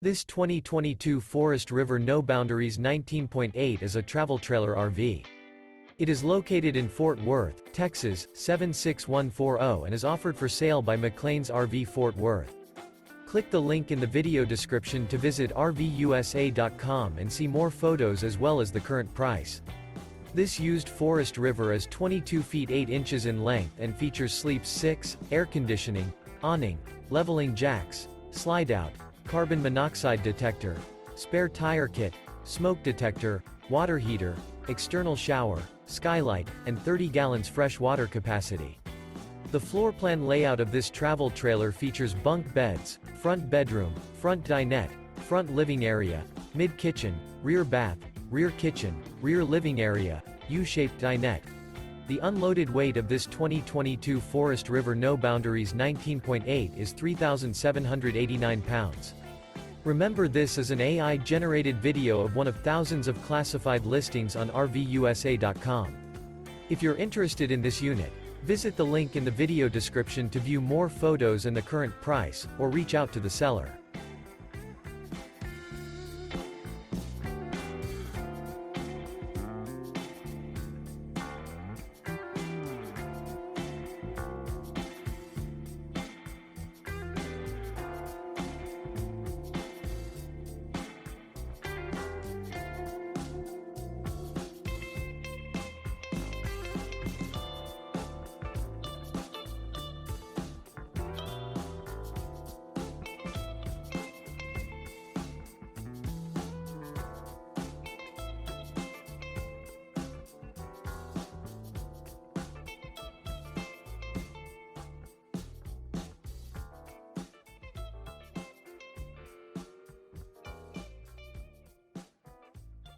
This 2022 Forest River No Boundaries 19.8 is a travel trailer RV. It is located in Fort Worth, Texas, 76140 and is offered for sale by McClain's RV Fort Worth. Click the link in the video description to visit RVUSA.com and see more photos as well as the current price. This used Forest River is 22 feet 8 inches in length and features sleep 6, air conditioning, awning, leveling jacks, slide-out, carbon monoxide detector, spare tire kit, smoke detector, water heater, external shower, skylight, and 30 gallons fresh water capacity. The floor plan layout of this travel trailer features bunk beds, front bedroom, front dinette, front living area, mid-kitchen, rear bath, rear kitchen, rear living area, U-shaped dinette. The unloaded weight of this 2022 Forest River No Boundaries 19.8 is 3,789 pounds. Remember, this is an AI-generated video of one of thousands of classified listings on RVUSA.com. If you're interested in this unit, visit the link in the video description to view more photos and the current price, or reach out to the seller.